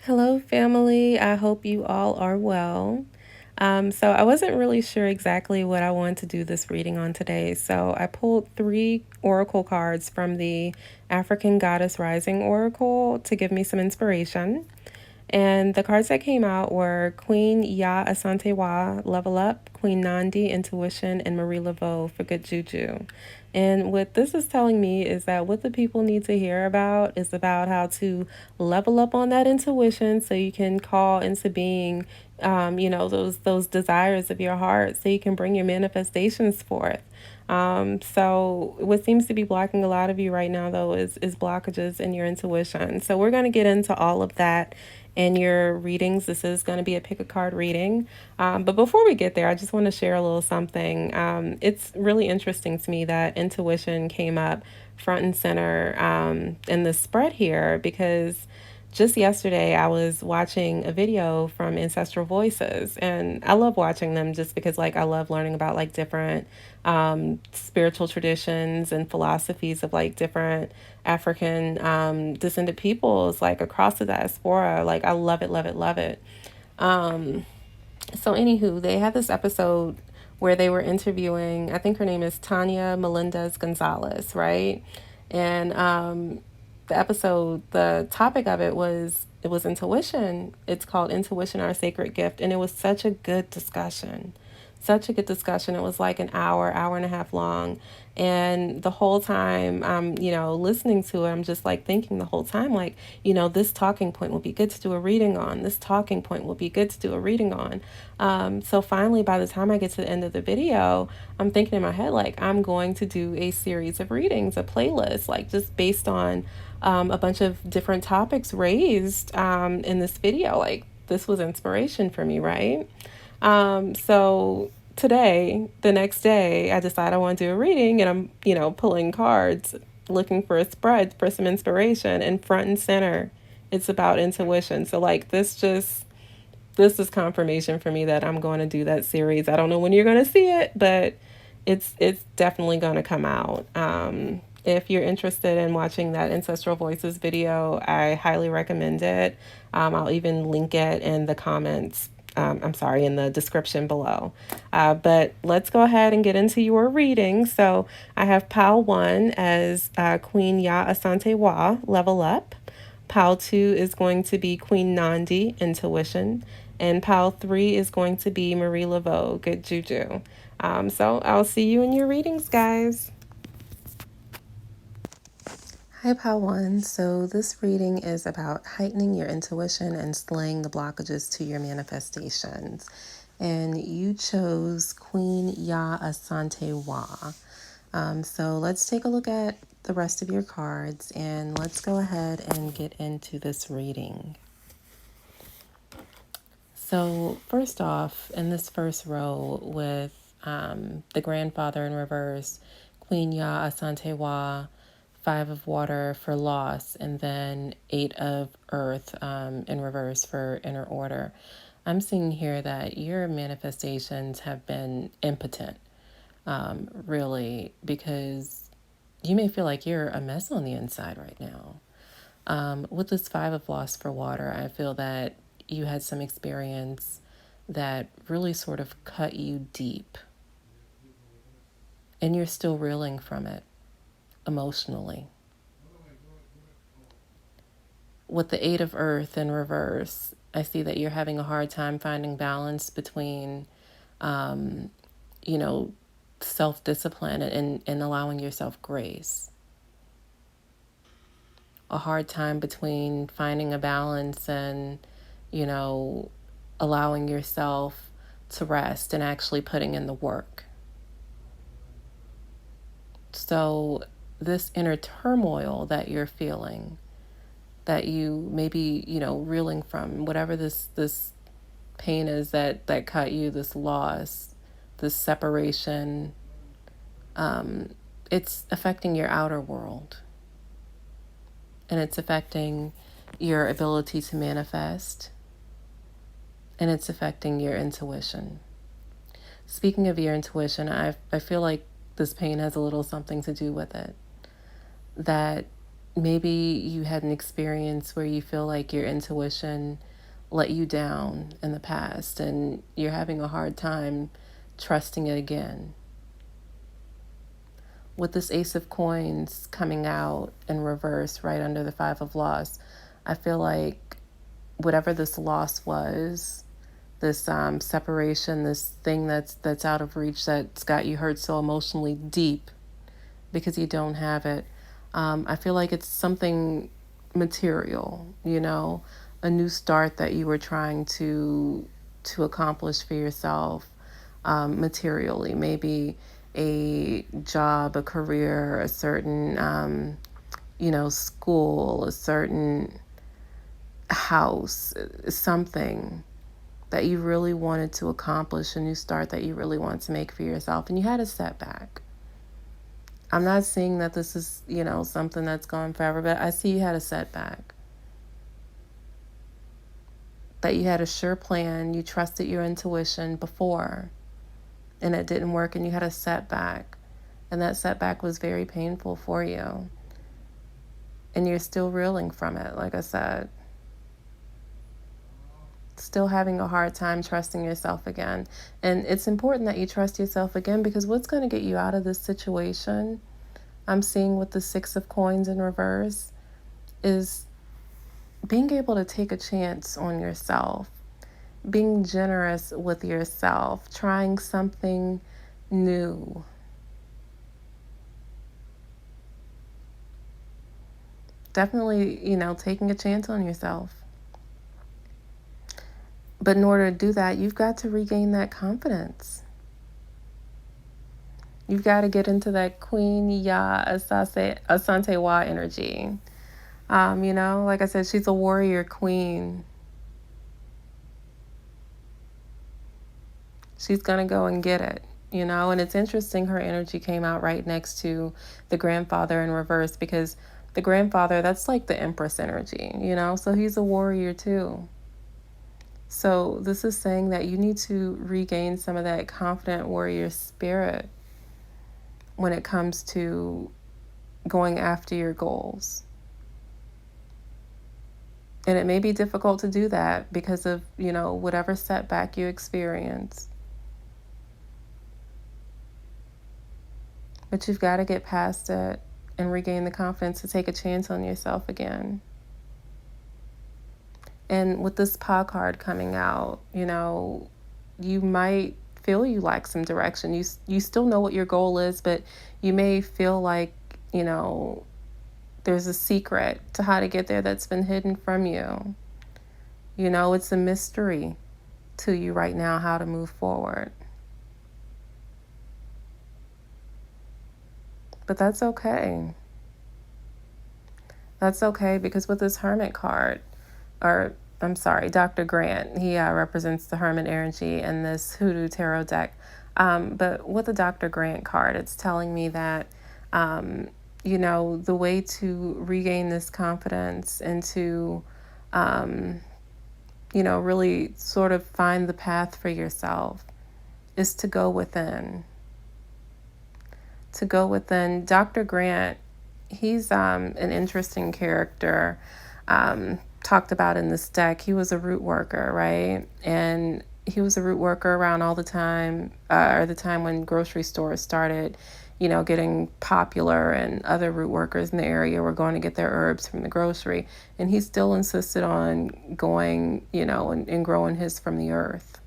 Hello, family. I hope you all are well. So, I wasn't really sure exactly what I wanted to do this reading on today. So, I pulled three oracle cards from the African Goddess Rising Oracle to give me some inspiration. And the cards that came out were Queen Ya Asante Wa, Level Up, Queen Nandi, Intuition, and Marie Laveau for Good Juju. And what this is telling me is that what the people need to hear about is about how to level up on that intuition so you can call into being, those desires of your heart so you can bring your manifestations forth. So what seems to be blocking a lot of you right now though is blockages in your intuition. So we're going to get into all of that in your readings. This is going to be a pick a card reading. But before we get there, I just want to share a little something. It's really interesting to me that intuition came up front and center in the spread here because just yesterday I was watching a video from Ancestral Voices, and I love watching them just because like I love learning about like different spiritual traditions and philosophies of like different African descended peoples like across the diaspora. Like I love it, love it, love it. So anywho, they had this episode where they were interviewing, I think her name is Tanya Melendez Gonzalez, right? And the episode, the topic of it was intuition. It's called Intuition, Our Sacred Gift, and it was such a good discussion. Such a good discussion. It was like an hour and a half long. And the whole time I'm, listening to it, I'm just like thinking the whole time, like, this talking point will be good to do a reading on. This talking point will be good to do a reading on. So finally, by the time I get to the end of the video, I'm thinking in my head, like, I'm going to do a series of readings, a playlist, like just based on a bunch of different topics raised in this video. Like, this was inspiration for me, right? So today, the next day, I decide I want to do a reading and I'm, pulling cards, looking for a spread for some inspiration, and front and center, it's about intuition. So like this is confirmation for me that I'm going to do that series. I don't know when you're going to see it, but it's definitely going to come out. If you're interested in watching that Ancestral Voices video, I highly recommend it. I'll even link it in the comments. I'm sorry, in the description below. But let's go ahead and get into your reading. So I have Pile 1 as Queen Ya Asante Wa, Level Up. Pile 2 is going to be Queen Nandi, Intuition. And Pile 3 is going to be Marie Laveau, Good Juju. So I'll see you in your readings, guys. Hi, Pile 1. So this reading is about heightening your intuition and slaying the blockages to your manifestations. And you chose Queen Ya Asante Wa. So let's take a look at the rest of your cards and let's go ahead and get into this reading. So first off, in this first row with the grandfather in reverse, Queen Ya Asante Wa, 5 of water for loss, and then 8 of earth in reverse for inner order. I'm seeing here that your manifestations have been impotent, really, because you may feel like you're a mess on the inside right now. With this 5 of loss for water, I feel that you had some experience that really sort of cut you deep, and you're still reeling from it emotionally. With the 8 of earth in reverse, I see that you're having a hard time finding balance between, self-discipline and allowing yourself grace. A hard time between finding a balance and, allowing yourself to rest and actually putting in the work. So this inner turmoil that you're feeling, that you may be, reeling from, whatever this pain is that cut you, this loss, this separation, it's affecting your outer world. And it's affecting your ability to manifest. And it's affecting your intuition. Speaking of your intuition, I feel like this pain has a little something to do with it. That Maybe you had an experience where you feel like your intuition let you down in the past and you're having a hard time trusting it again. With this Ace of Coins coming out in reverse right under the Five of Loss, I feel like whatever this loss was, this separation, this thing that's out of reach, that's got you hurt so emotionally deep because you don't have it. I feel like it's something material, a new start that you were trying to accomplish for yourself, materially. Maybe a job, a career, a certain, school, a certain house, something that you really wanted to accomplish, a new start that you really wanted to make for yourself, and you had a setback. I'm not saying that this is, something that's gone forever, but I see you had a setback. That you had a sure plan, you trusted your intuition before, and it didn't work, and you had a setback. And that setback was very painful for you. And you're still reeling from it, like I said. Still having a hard time trusting yourself again. And it's important that you trust yourself again, because what's going to get you out of this situation, I'm seeing with the Six of Coins in reverse, is being able to take a chance on yourself, being generous with yourself, trying something new. Definitely, taking a chance on yourself. But in order to do that, you've got to regain that confidence. You've got to get into that Queen Ya Asante Wa energy. Like I said, she's a warrior queen. She's going to go and get it, and it's interesting her energy came out right next to the grandfather in reverse, because the grandfather, that's like the Empress energy, so he's a warrior too. So this is saying that you need to regain some of that confident warrior spirit when it comes to going after your goals. And it may be difficult to do that because of, whatever setback you experience. But you've got to get past it and regain the confidence to take a chance on yourself again. And with this PA card coming out, you might feel you lack some direction. You still know what your goal is, but you may feel like, there's a secret to how to get there that's been hidden from you. It's a mystery to you right now how to move forward. But that's okay. That's okay, because with this Hermit card, or I'm sorry, Dr. Grant, he represents the Hermit energy in this Hoodoo Tarot deck. But with the Dr. Grant card, it's telling me that, the way to regain this confidence and to, really sort of find the path for yourself is to go within. To go within. Dr. Grant, he's an interesting character. Talked about in this deck. He was a root worker, right? And he was a root worker around all the time, or the time when grocery stores started, getting popular, and other root workers in the area were going to get their herbs from the grocery. And he still insisted on going, and growing his from the earth.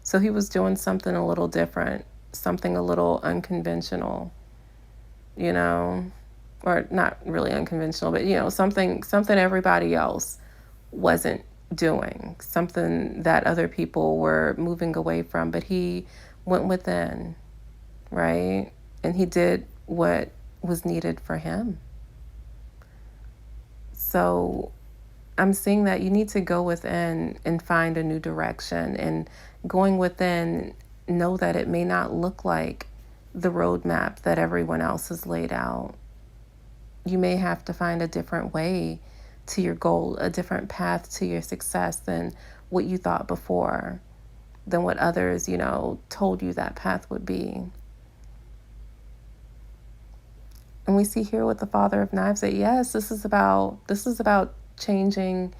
So he was doing something a little different, something a little unconventional, or not really unconventional, but something everybody else wasn't doing, something that other people were moving away from, but he went within, right? And he did what was needed for him. So I'm seeing that you need to go within and find a new direction, and going within, know that it may not look like the roadmap that everyone else has laid out. You may have to find a different way to your goal, a different path to your success than what you thought before, than what others, told you that path would be. And we see here with the Father of Knives that yes, this is about changing,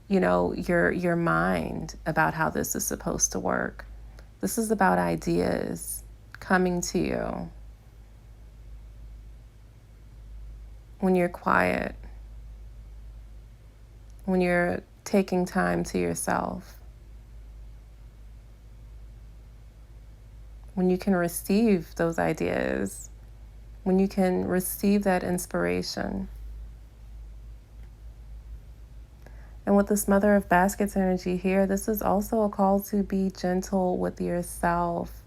your mind about how this is supposed to work. This is about ideas coming to you when you're quiet, when you're taking time to yourself, when you can receive those ideas, when you can receive that inspiration. And with this Mother of Baskets energy here, this is also a call to be gentle with yourself.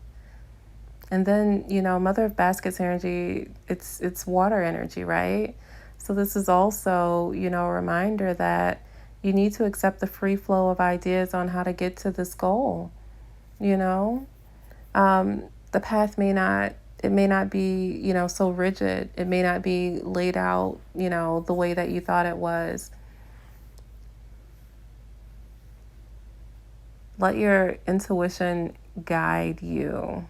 And then, Mother of Baskets energy, it's water energy, right? So this is also, a reminder that you need to accept the free flow of ideas on how to get to this goal. you know the path may not be, so rigid. It may not be laid out, the way that you thought it was. Let your intuition guide you.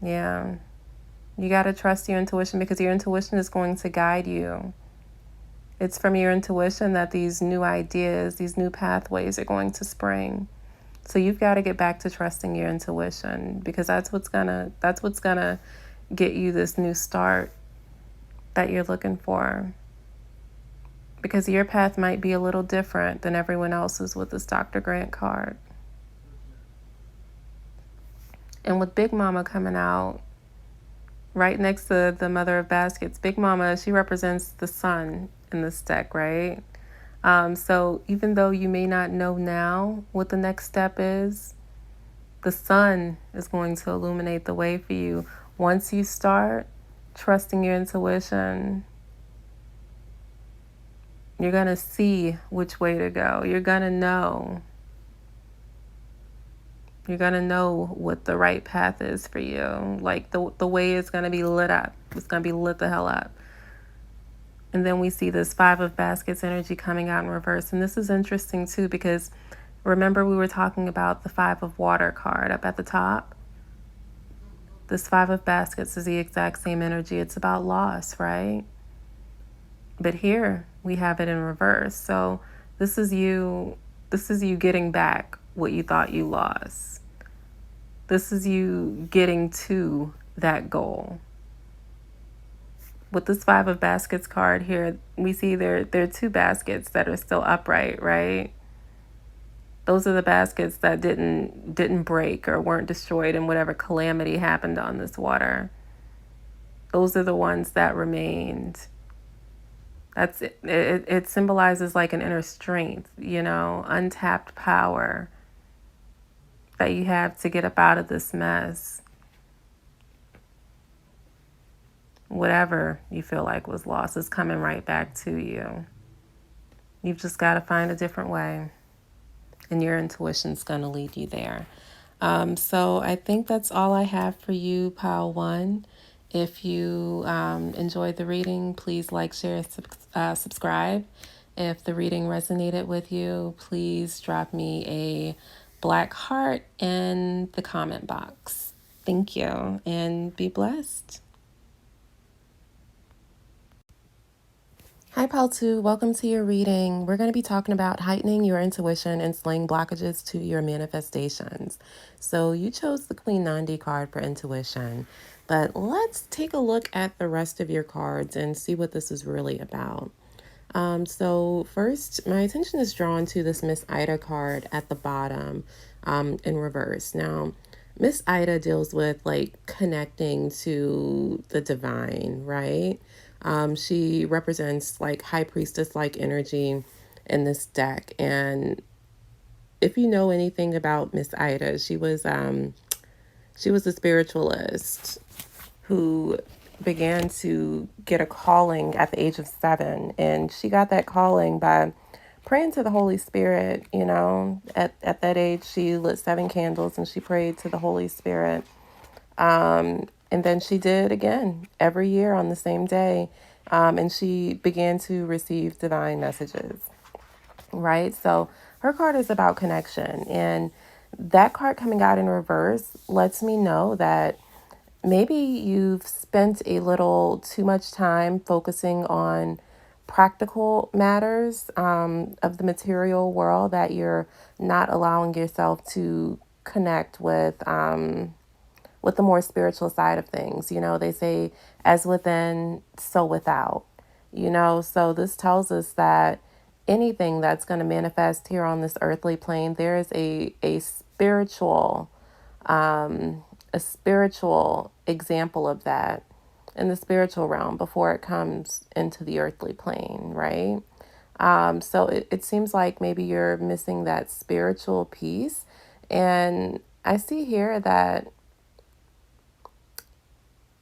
Yeah. You got to trust your intuition, because your intuition is going to guide you. It's from your intuition that these new ideas, these new pathways are going to spring. So you've got to get back to trusting your intuition, because that's what's gonna get you this new start that you're looking for. Because your path might be a little different than everyone else's with this Dr. Grant card. And with Big Mama coming out right next to the Mother of Baskets, Big Mama, she represents the sun in this deck, right? So even though you may not know now what the next step is, the sun is going to illuminate the way for you. Once you start trusting your intuition, you're going to see which way to go. You're going to know. You're going to know what the right path is for you. Like the way is going to be lit up. It's going to be lit the hell up. And then we see this Five of Baskets energy coming out in reverse. And this is interesting too, because remember we were talking about the Five of Water card up at the top? This Five of Baskets is the exact same energy. It's about loss, right? But here we have it in reverse. So this is you getting back what you thought you lost. This is you getting to that goal. With this Five of Baskets card here, we see there are two baskets that are still upright, right? Those are the baskets that didn't break or weren't destroyed in whatever calamity happened on this water. Those are the ones that remained. That's it. It symbolizes like an inner strength, untapped power that you have to get up out of this mess. Whatever you feel like was lost is coming right back to you. You've just got to find a different way, and your intuition's going to lead you there. So I think that's all I have for you, Pile 1. If you enjoyed the reading, please like, share, subscribe. If the reading resonated with you, please drop me a black heart in the comment box. Thank you, and be blessed. Hi, Pal 2. Welcome to your reading. We're going to be talking about heightening your intuition and slaying blockages to your manifestations. So you chose the Queen Nandi card for intuition, but let's take a look at the rest of your cards and see what this is really about. So first, my attention is drawn to this Miss Ida card at the bottom in reverse. Now, Miss Ida deals with like connecting to the divine, right? She represents like high priestess like energy in this deck. And if you know anything about Miss Ida, she was a spiritualist who began to get a calling at the age of 7. And she got that calling by praying to the Holy Spirit. At that age, she lit 7 candles and she prayed to the Holy Spirit. And then she did again every year on the same day. And she began to receive divine messages, right? So her card is about connection. And that card coming out in reverse lets me know that maybe you've spent a little too much time focusing on practical matters of the material world that you're not allowing yourself to connect with the more spiritual side of things. You know, they say, as within, so without. You know, so this tells us that anything that's going to manifest here on this earthly plane, there is um, a spiritual example of that in the spiritual realm before it comes into the earthly plane, right? So it seems like maybe you're missing that spiritual piece. And I see here that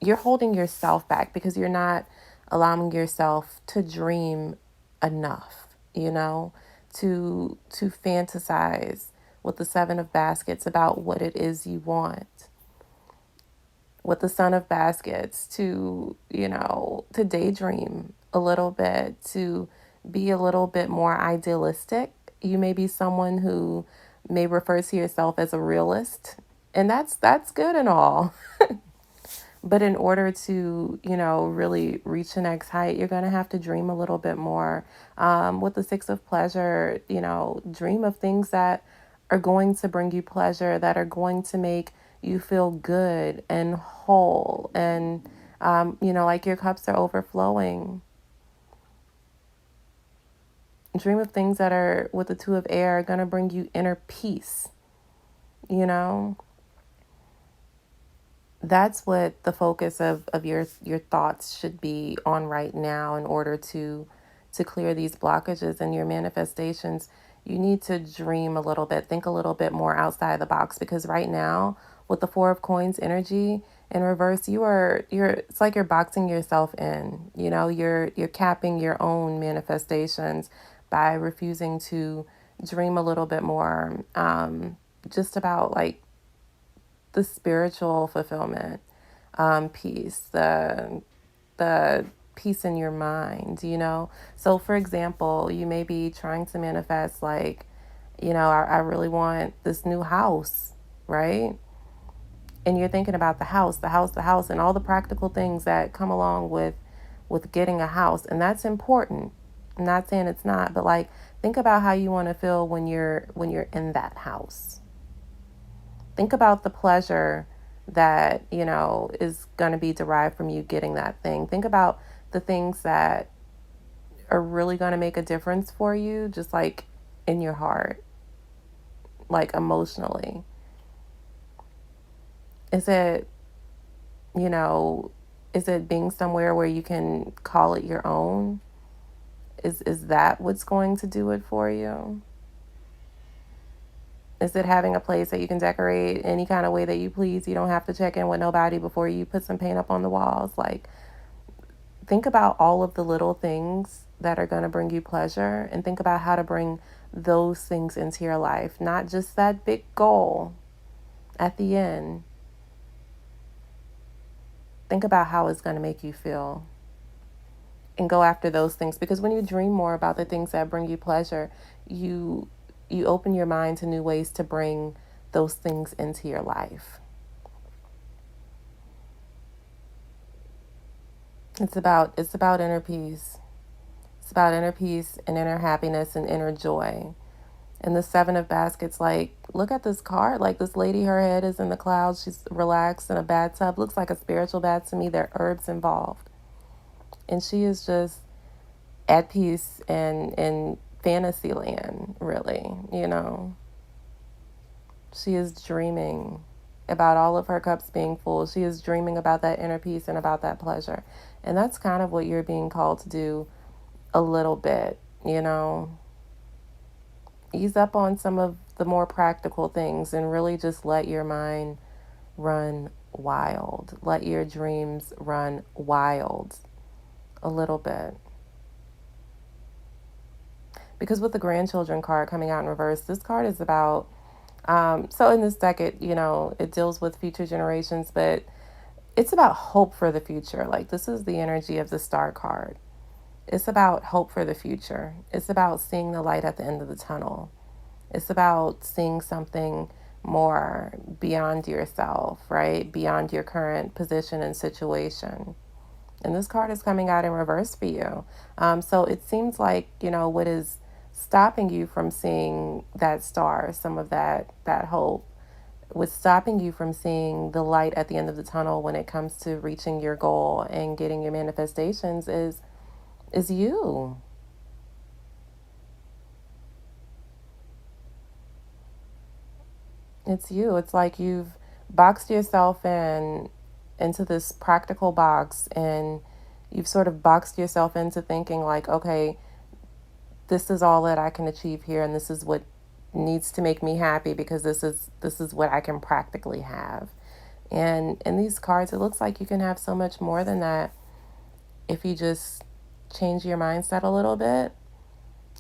you're holding yourself back because you're not allowing yourself to dream enough, you know, to fantasize with the seven of baskets about what it is you want, with the son of baskets to, you know, to daydream a little bit, to be a little bit more idealistic. You may be someone who may refer to yourself as a realist, and that's good and all. But in order to, you know, really reach the next height, you're going to have to dream a little bit more. With the six of pleasure, you know, dream of things that are going to bring you pleasure, that are going to make you feel good and whole. And, you know, like your cups are overflowing. Dream of things that are, with the two of air, are going to bring you inner peace, you know? That's what the focus of your thoughts should be on right now in order to clear these blockages in your manifestations. You need to dream a little bit, think a little bit more outside the box, because right now with the four of coins energy in reverse, you're it's like you're boxing yourself in. You know, you're capping your own manifestations by refusing to dream a little bit more, just about like the spiritual fulfillment piece, the peace in your mind, you know. So for example, you may be trying to manifest like, you know, I really want this new house, right? And you're thinking about the house, and all the practical things that come along with getting a house, and that's important. I'm not saying it's not, but like think about how you want to feel when you're in that house. Think about the pleasure that, you know, is going to be derived from you getting that thing. Think about the things that are really going to make a difference for you, just like in your heart, like emotionally. Is it, you know, is it being somewhere where you can call it your own? Is that what's going to do it for you? Is it having a place that you can decorate any kind of way that you please? You don't have to check in with nobody before you put some paint up on the walls. Like, think about all of the little things that are going to bring you pleasure, and think about how to bring those things into your life, not just that big goal at the end. Think about how it's going to make you feel and go after those things, because when you dream more about the things that bring you pleasure, you you open your mind to new ways to bring those things into your life. It's about inner peace. It's about inner peace and inner happiness and inner joy. And the seven of baskets, like, look at this card. Like, this lady, her head is in the clouds. She's relaxed in a bathtub. Looks like a spiritual bath to me. There are herbs involved. And she is just at peace and in fantasy land, really, you know. She is dreaming about all of her cups being full. She is dreaming about that inner peace and about that pleasure. And that's kind of what you're being called to do a little bit, you know. Ease up on some of the more practical things and really just let your mind run wild. Let your dreams run wild a little bit. Because with the grandchildren card coming out in reverse, this card is about, so in this deck, you know, it deals with future generations, but it's about hope for the future. Like, this is the energy of the star card. It's about hope for the future. It's about seeing the light at the end of the tunnel. It's about seeing something more beyond yourself, right? Beyond your current position and situation. And this card is coming out in reverse for you. So it seems like, what is stopping you from seeing that star, some of that hope, what's stopping you from seeing the light at the end of the tunnel when it comes to reaching your goal and getting your manifestations is you. It's you. It's like you've boxed yourself into this practical box, and you've sort of boxed yourself into thinking like, okay, this is all that I can achieve here, and this is what needs to make me happy because this is what I can practically have. And in these cards, it looks like you can have so much more than that if you just change your mindset a little bit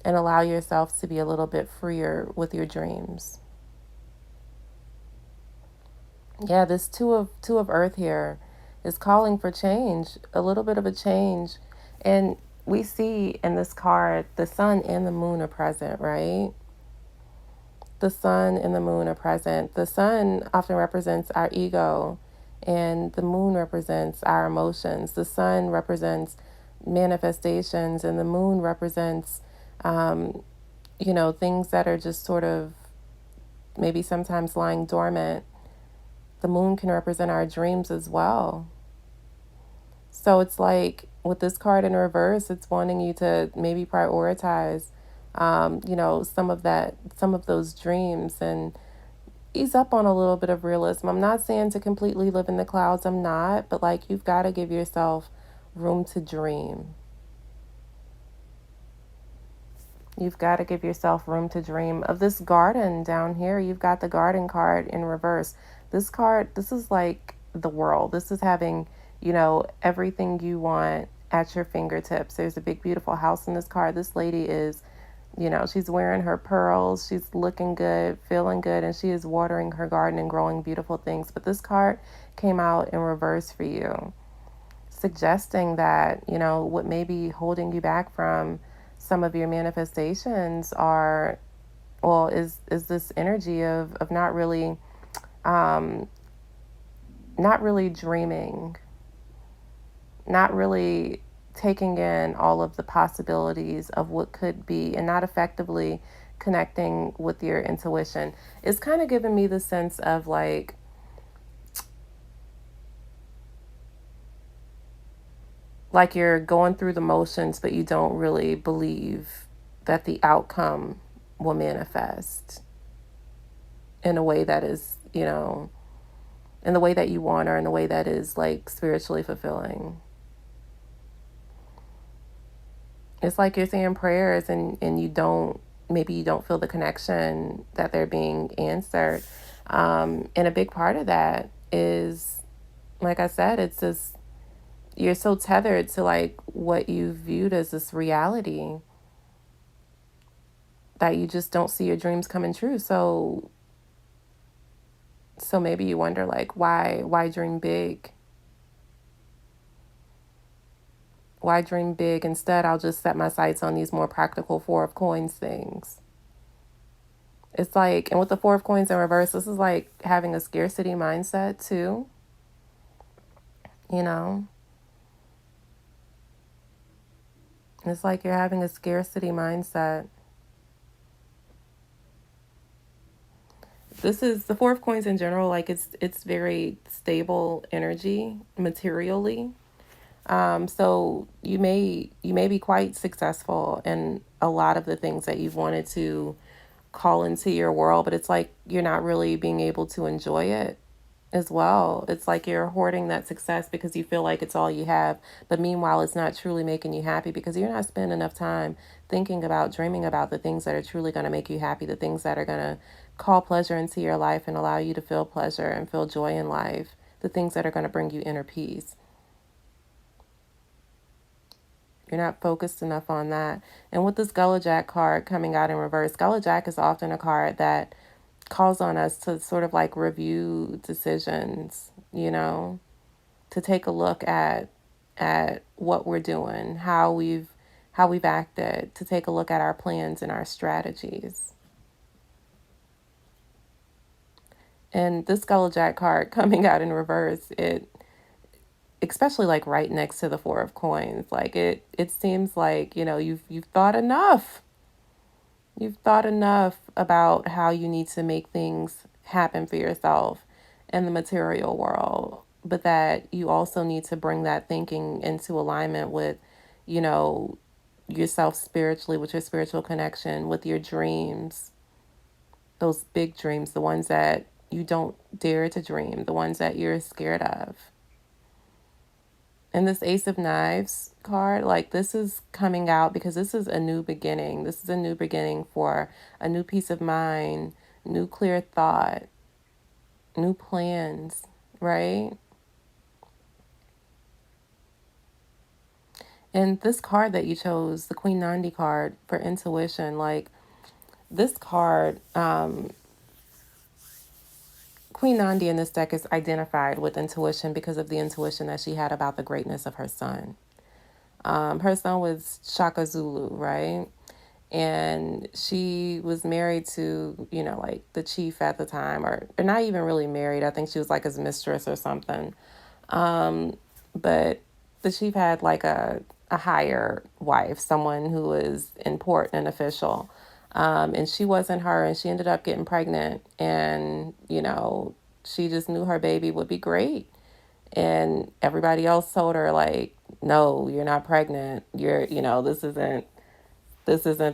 and allow yourself to be a little bit freer with your dreams. Yeah, this two of earth here is calling for change, a little bit of a change. And we see in this card the sun and the moon are present, right? The sun and the moon are present. The sun often represents our ego, and the moon represents our emotions. The sun represents manifestations, and the moon represents, um, things that are just sort of maybe sometimes lying dormant. The moon can represent our dreams as well. So it's like with this card in reverse, it's wanting you to maybe prioritize, some of those dreams and ease up on a little bit of realism. I'm not saying to completely live in the clouds, I'm not, but like you've got to give yourself room to dream. You've got to give yourself room to dream. Of this garden down here, you've got the garden card in reverse. This card, this is like the world. This is having, everything you want at your fingertips. There's a big, beautiful house in this card. This lady is, she's wearing her pearls. She's looking good, feeling good, and she is watering her garden and growing beautiful things. But this card came out in reverse for you, suggesting that, what may be holding you back from some of your manifestations are, well, is this energy of um not really dreaming, not really taking in all of the possibilities of what could be, and not effectively connecting with your intuition. It's kind of giving me the sense of like you're going through the motions, but you don't really believe that the outcome will manifest in a way that is, in the way that you want, or in the way that is like spiritually fulfilling. It's like you're saying prayers, and maybe you don't feel the connection that they're being answered. And a big part of that is, like I said, it's just you're so tethered to like what you viewed as this reality that you just don't see your dreams coming true. So maybe you wonder like why dream big? Why dream big? Instead, I'll just set my sights on these more practical four of coins things. It's like, and with the four of coins in reverse, this is like having a scarcity mindset too, you know? It's like you're having a scarcity mindset. This is the four of coins in general, like it's very stable energy materially. So you may be quite successful in a lot of the things that you've wanted to call into your world, but it's like you're not really being able to enjoy it as well. It's like you're hoarding that success because you feel like it's all you have, but meanwhile it's not truly making you happy because you're not spending enough time thinking about, dreaming about the things that are truly going to make you happy, the things that are going to call pleasure into your life and allow you to feel pleasure and feel joy in life, the things that are going to bring you inner peace. You're not focused enough on that. And with this Gullah Jack card coming out in reverse, Gullah Jack is often a card that calls on us to sort of like review decisions, to take a look at what we're doing, how we've acted, to take a look at our plans and our strategies. And this Skull Jack card coming out in reverse, it, especially like right next to the Four of Coins, like it seems like, you've thought enough. You've thought enough about how you need to make things happen for yourself in the material world, but that you also need to bring that thinking into alignment with, you know, yourself spiritually, with your spiritual connection, with your dreams, those big dreams, the ones that you don't dare to dream, the ones that you're scared of. And this Ace of Knives card, like this is coming out because this is a new beginning. This is a new beginning for a new peace of mind, new clear thought, new plans, right? And this card that you chose, the Queen Nandi card for intuition, like this card, Queen Nandi in this deck is identified with intuition because of the intuition that she had about the greatness of her son. Her son was Shaka Zulu, right? And she was married to, like the chief at the time, or not even really married. I think she was like his mistress or something. But the chief had like a higher wife, someone who was important and official. And she wasn't her, and she ended up getting pregnant. And, she just knew her baby would be great. And everybody else told her, like, no, you're not pregnant. This isn't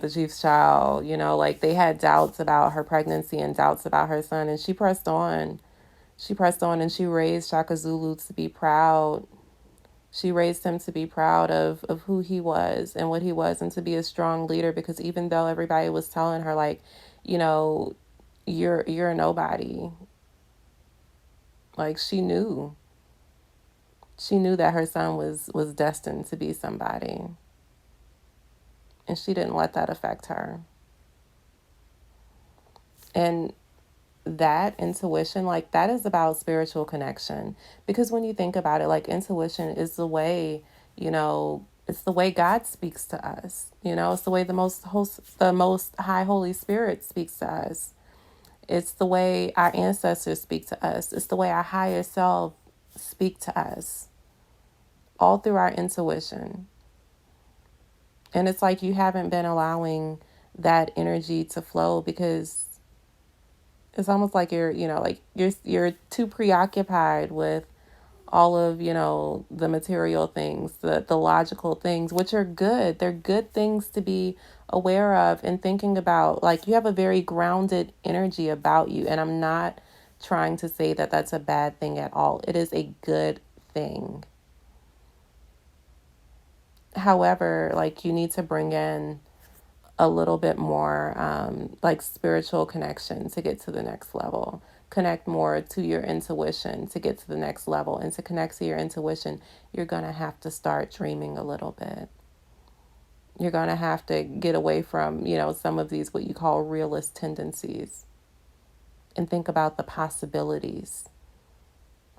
the chief's child. Like they had doubts about her pregnancy and doubts about her son. And she pressed on. She pressed on and she raised Shaka Zulu to be proud. She raised him to be proud of who he was and what he was, and to be a strong leader, because even though everybody was telling her, like, you know, you're a nobody, like she knew that her son was destined to be somebody, and she didn't let that affect her. And that intuition, like that is about spiritual connection, because when you think about it, like intuition is the way, it's the way God speaks to us. It's the way the most high Holy Spirit speaks to us. It's the way our ancestors speak to us. It's the way our higher self speak to us, all through our intuition. And it's like you haven't been allowing that energy to flow, because it's almost like you're too preoccupied with all of, the material things, the logical things, which are good. They're good things to be aware of and thinking about. Like you have a very grounded energy about you, and I'm not trying to say that that's a bad thing at all. It is a good thing. However, like you need to bring in a little bit more, like spiritual connection to get to the next level. Connect more to your intuition to get to the next level. And to connect to your intuition, you're going to have to start dreaming a little bit. You're going to have to get away from, some of these, what you call realist tendencies, and think about the possibilities.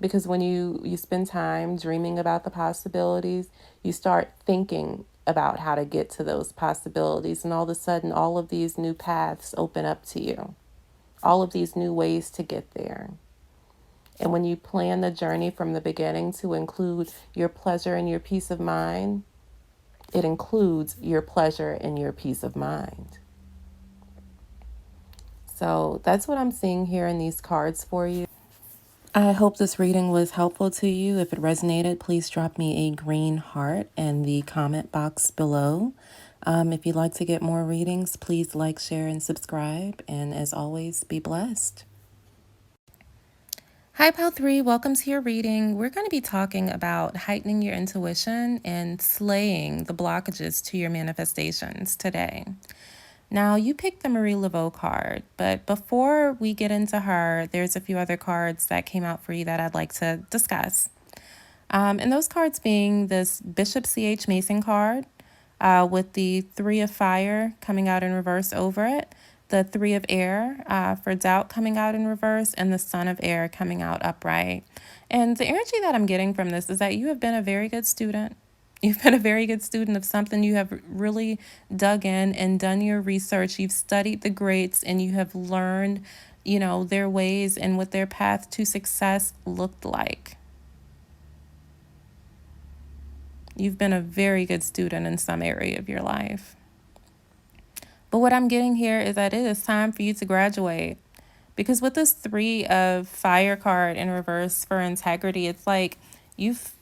Because when you spend time dreaming about the possibilities, you start thinking about how to get to those possibilities. And all of a sudden, all of these new paths open up to you, all of these new ways to get there. And when you plan the journey from the beginning to include your pleasure and your peace of mind, it includes your pleasure and your peace of mind. So that's what I'm seeing here in these cards for you. I hope this reading was helpful to you. If it resonated, please drop me a green heart in the comment box below. If you'd like to get more readings, please like, share, and subscribe. And as always, be blessed. Hi, Pal 3. Welcome to your reading. We're going to be talking about heightening your intuition and slaying the blockages to your manifestations today. Now, you picked the Marie Laveau card, but before we get into her, there's a few other cards that came out for you that I'd like to discuss. And those cards being this Bishop C.H. Mason card with the Three of Fire coming out in reverse over it, the Three of Air for doubt coming out in reverse, and the Sun of Air coming out upright. And the energy that I'm getting from this is that you have been a very good student. You've been a very good student of something. You have really dug in and done your research. You've studied the greats, and you have learned their ways and what their path to success looked like. You've been a very good student in some area of your life. But what I'm getting here is that it is time for you to graduate. Because with this 3 of Fire card in reverse for integrity, it's like you've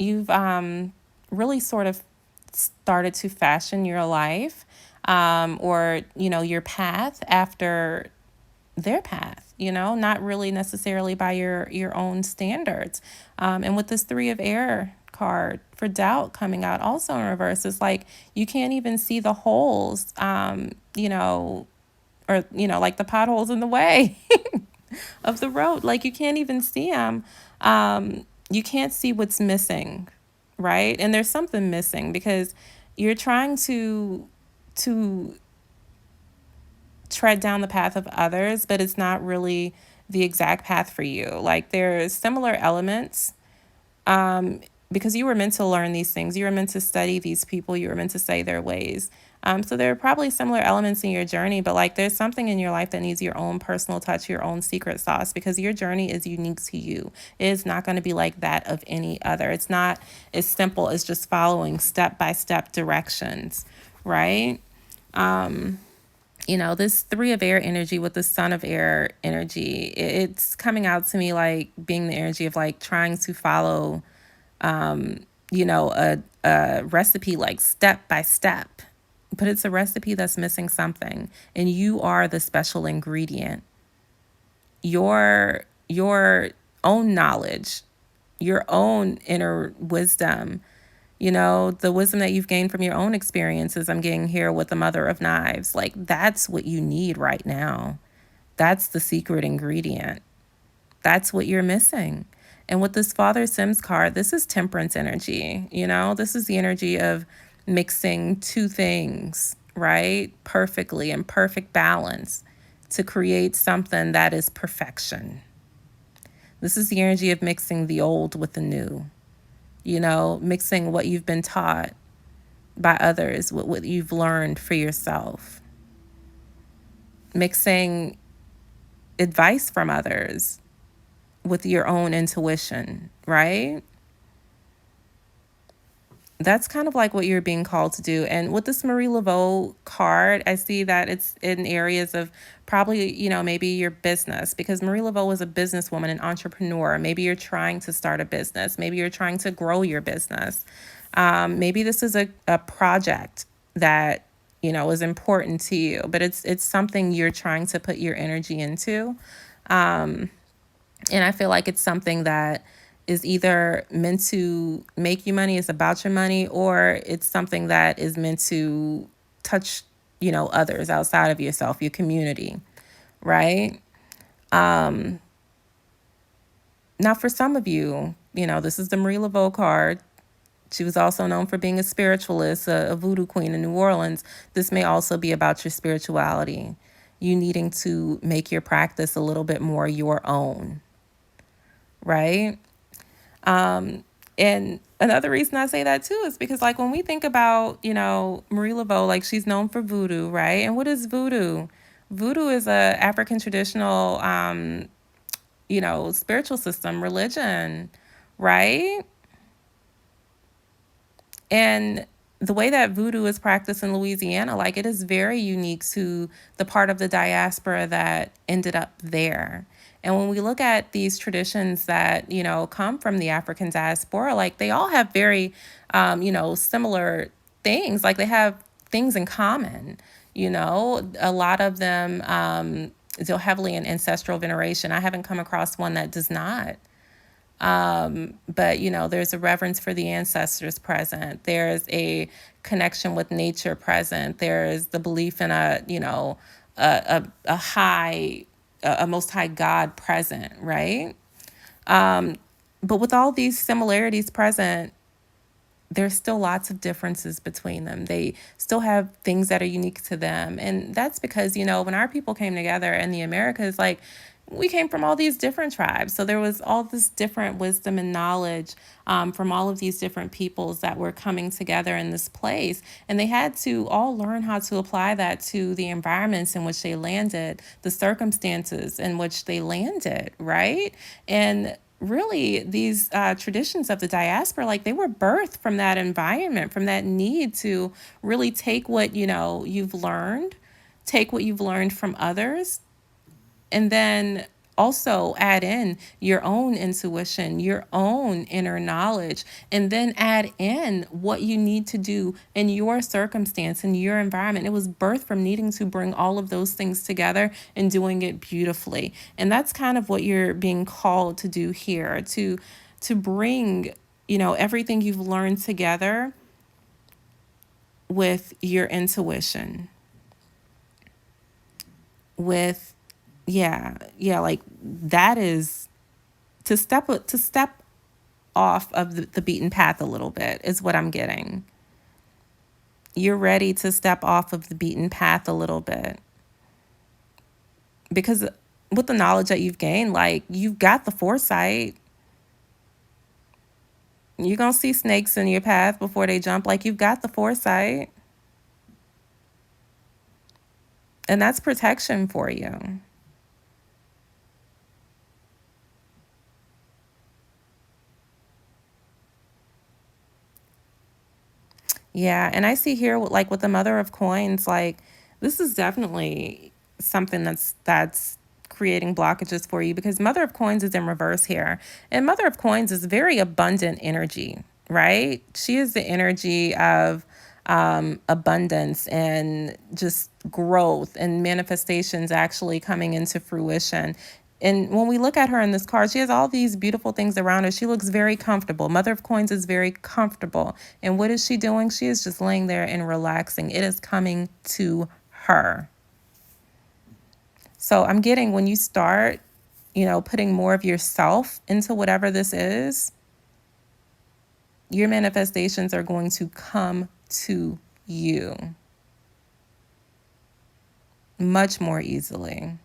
you've really sort of started to fashion your life, or your path after their path, not really necessarily by your own standards. And with this 3 of Air card for doubt coming out also in reverse, it's like you can't even see the holes, or like the potholes in the way of the road. Like you can't even see them. You can't see what's missing, right? And there's something missing because you're trying to tread down the path of others, but it's not really the exact path for you. Like there's similar elements, um, because you were meant to learn these things. You were meant to study these people. You were meant to study their ways. So there are probably similar elements in your journey, but like there's something in your life that needs your own personal touch, your own secret sauce, because your journey is unique to you. It is not going to be like that of any other. It's not as simple as just following step by step directions, right? This 3 of Air energy with the Son of Air energy, it's coming out to me like being the energy of like trying to follow, a recipe like step by step, but it's a recipe that's missing something, and you are the special ingredient. Your own knowledge, your own inner wisdom, the wisdom that you've gained from your own experiences. I'm getting here with the Mother of Knives. Like that's what you need right now. That's the secret ingredient. That's what you're missing. And with this Father Sims card, this is temperance energy. This is the energy of mixing 2 things, right? Perfectly, in perfect balance to create something that is perfection. This is the energy of mixing the old with the new, mixing what you've been taught by others with what you've learned for yourself, mixing advice from others with your own intuition, right? That's kind of like what you're being called to do. And with this Marie Laveau card, I see that it's in areas of probably, maybe your business, because Marie Laveau was a businesswoman, an entrepreneur. Maybe you're trying to start a business. Maybe you're trying to grow your business. Maybe this is a project that, is important to you, but it's something you're trying to put your energy into. And I feel like it's something that is either meant to make you money, it's about your money, or it's something that is meant to touch, others outside of yourself, your community, right? Now, for some of you, this is the Marie Laveau card. She was also known for being a spiritualist, a voodoo queen in New Orleans. This may also be about your spirituality, you needing to make your practice a little bit more your own, right? And another reason I say that too is because like when we think about, Marie Laveau, like she's known for voodoo, right? And what is voodoo? Voodoo is a African traditional, spiritual system, religion, right? And the way that voodoo is practiced in Louisiana, like it is very unique to the part of the diaspora that ended up there. And when we look at these traditions that, come from the African diaspora, like they all have very, similar things. Like they have things in common, a lot of them deal heavily in ancestral veneration. I haven't come across one that does not. But there's a reverence for the ancestors present. There's a connection with nature present. There's the belief in a high, a most high God present, right? But with all these similarities present, there's still lots of differences between them. They still have things that are unique to them. And that's because, when our people came together in the Americas, like we came from all these different tribes. So there was all this different wisdom and knowledge from all of these different peoples that were coming together in this place. And they had to all learn how to apply that to the environments in which they landed, the circumstances in which they landed, right? And really, these traditions of the diaspora, like they were birthed from that environment, from that need to really take what, you've learned, take what you've learned from others, and then also add in your own intuition, your own inner knowledge, and then add in what you need to do in your circumstance, in your environment. It was birthed from needing to bring all of those things together and doing it beautifully. And that's kind of what you're being called to do here, to bring, everything you've learned together with your intuition, with like that is to step off of the beaten path a little bit is what I'm getting. You're ready to step off of the beaten path a little bit because with the knowledge that you've gained, like you've got the foresight. You're going to see snakes in your path before they jump. Like you've got the foresight, and that's protection for you. Yeah, and I see here like with the Mother of Coins, like this is definitely something that's creating blockages for you because Mother of Coins is in reverse here. And Mother of Coins is very abundant energy, right? She is the energy of abundance and just growth and manifestations actually coming into fruition. And when we look at her in this card, she has all these beautiful things around her. She looks very comfortable. Mother of Coins is very comfortable. And what is she doing? She is just laying there and relaxing. It is coming to her. So I'm getting when you start, putting more of yourself into whatever this is, your manifestations are going to come to you much more easily.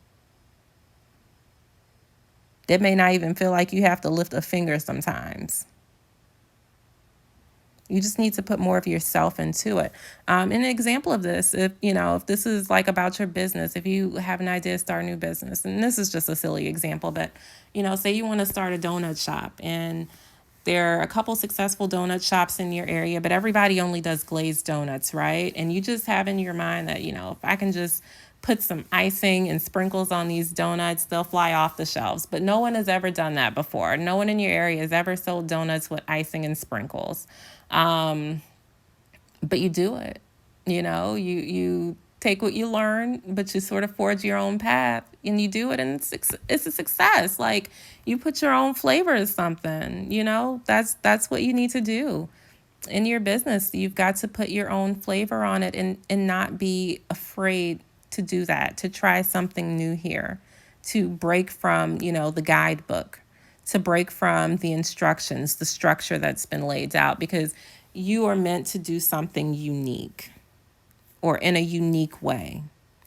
It may not even feel like you have to lift a finger sometimes. You just need to put more of yourself into it. An example of this, if this is like about your business, if you have an idea to start a new business, and this is just a silly example, but, say you want to start a donut shop and there are a couple successful donut shops in your area, but everybody only does glazed donuts, right? And you just have in your mind that, if I can just put some icing and sprinkles on these donuts, they'll fly off the shelves. But no one has ever done that before. No one in your area has ever sold donuts with icing and sprinkles. But you do it. You take what you learn, but you sort of forge your own path and you do it, and it's a success. Like you put your own flavor to something, that's what you need to do in your business. You've got to put your own flavor on it and not be afraid to do that, to try something new here, to break from, the guidebook, to break from the instructions, the structure that's been laid out, because you are meant to do something unique or in a unique way,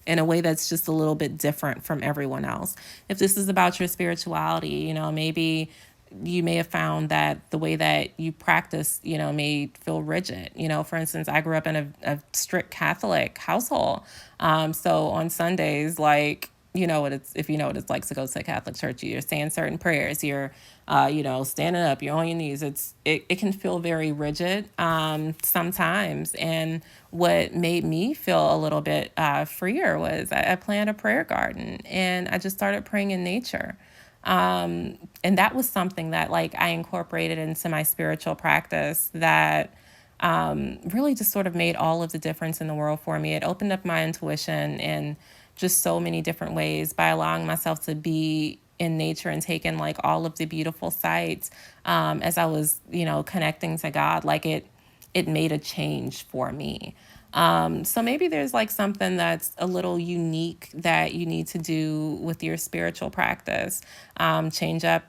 in a way that's just a little bit different from everyone else. If this is about your spirituality, maybe you may have found that the way that you practice, may feel rigid. For instance, I grew up in a strict Catholic household. So on Sundays, like, if you know what it's like to go to a Catholic church, you're saying certain prayers, you're, standing up, you're on your knees. It can feel very rigid sometimes. And what made me feel a little bit freer was I planned a prayer garden and I just started praying in nature. And that was something that like I incorporated into my spiritual practice that really just sort of made all of the difference in the world for me. It opened up my intuition in just so many different ways by allowing myself to be in nature and take in like all of the beautiful sights as I was, connecting to God. Like it made a change for me. So maybe there's like something that's a little unique that you need to do with your spiritual practice. Change up,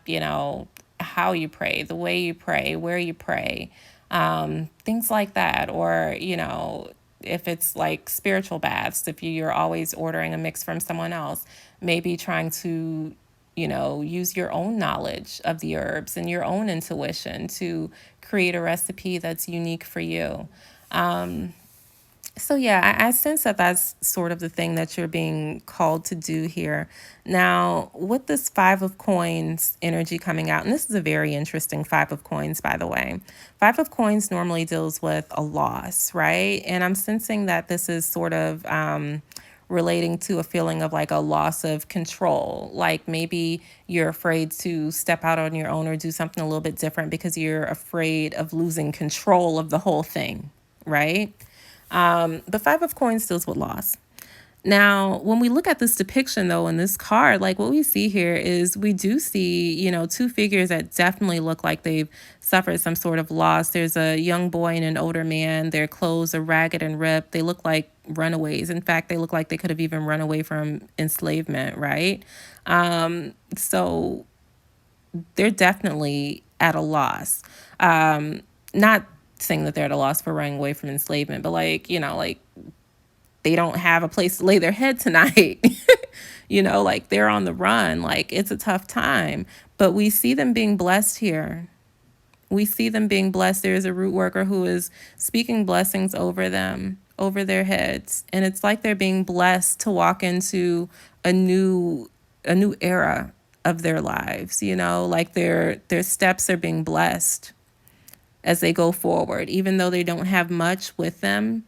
how you pray, the way you pray, where you pray, things like that. Or, if it's like spiritual baths, if you're always ordering a mix from someone else, maybe trying to use your own knowledge of the herbs and your own intuition to create a recipe that's unique for you. So yeah, I sense that that's sort of the thing that you're being called to do here. Now, with this Five of Coins energy coming out, and this is a very interesting Five of Coins, by the way. Five of Coins normally deals with a loss, right? And I'm sensing that this is sort of relating to a feeling of like a loss of control. Like maybe you're afraid to step out on your own or do something a little bit different because you're afraid of losing control of the whole thing, right? The Five of Coins deals with loss. Now, when we look at this depiction, though, in this card, like what we see here is we do see, two figures that definitely look like they've suffered some sort of loss. There's a young boy and an older man. Their clothes are ragged and ripped. They look like runaways. In fact, they look like they could have even run away from enslavement, right? So they're definitely at a loss. Not saying that they're at a loss for running away from enslavement, but like they don't have a place to lay their head tonight. Like they're on the run. Like it's a tough time. But we see them being blessed here. We see them being blessed. There's a root worker who is speaking blessings over them, over their heads. And it's like they're being blessed to walk into a new era of their lives, like their steps are being blessed as they go forward. Even though they don't have much with them,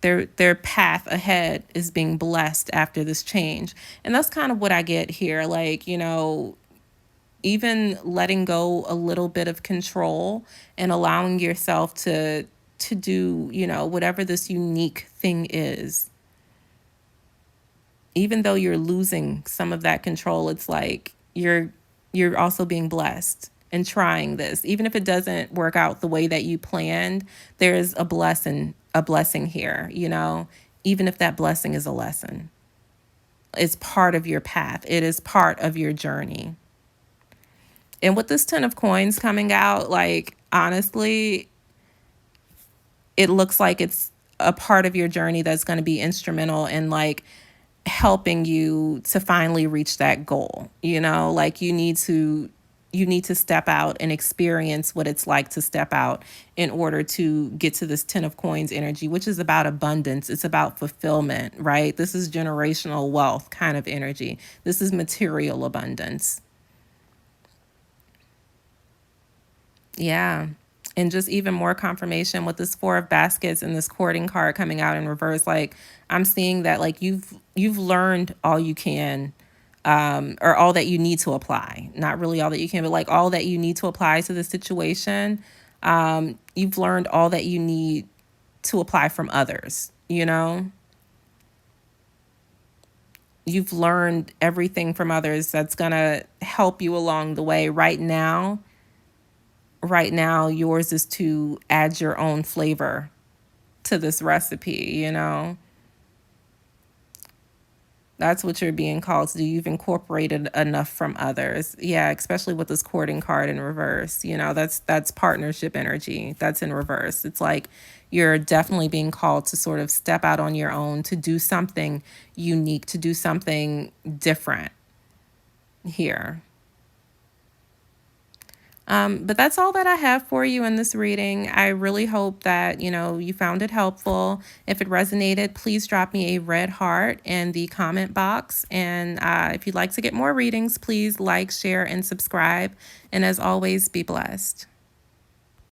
their path ahead is being blessed after this change. And that's kind of what I get here. Like, even letting go a little bit of control and allowing yourself to do, whatever this unique thing is. Even though you're losing some of that control, it's like you're also being blessed and trying this. Even if it doesn't work out the way that you planned, there's a blessing here, even if that blessing is a lesson. It's part of your path. It is part of your journey. And with this Ten of Coins coming out, like, honestly, it looks like it's a part of your journey that's going to be instrumental in like helping you to finally reach that goal. Like you need to step out and experience what it's like to step out in order to get to this Ten of Coins energy, which is about abundance. It's about fulfillment, right? This is generational wealth kind of energy. This is material abundance. Yeah. And just even more confirmation with this Four of Baskets and this courting card coming out in reverse. Like I'm seeing that like you've learned all you can, or all that you need to apply. Not really all that you can, but like all that you need to apply to the situation. You've learned all that you need to apply from others, You've learned everything from others that's going to help you along the way. Right now, yours is to add your own flavor to this recipe, That's what you're being called to do. You've incorporated enough from others. Yeah, especially with this courting card in reverse. That's partnership energy. That's in reverse. It's like you're definitely being called to sort of step out on your own, to do something unique, to do something different here. But that's all that I have for you in this reading. I really hope that, you found it helpful. If it resonated, please drop me a red heart in the comment box. And if you'd like to get more readings, please like, share, and subscribe. And as always, be blessed.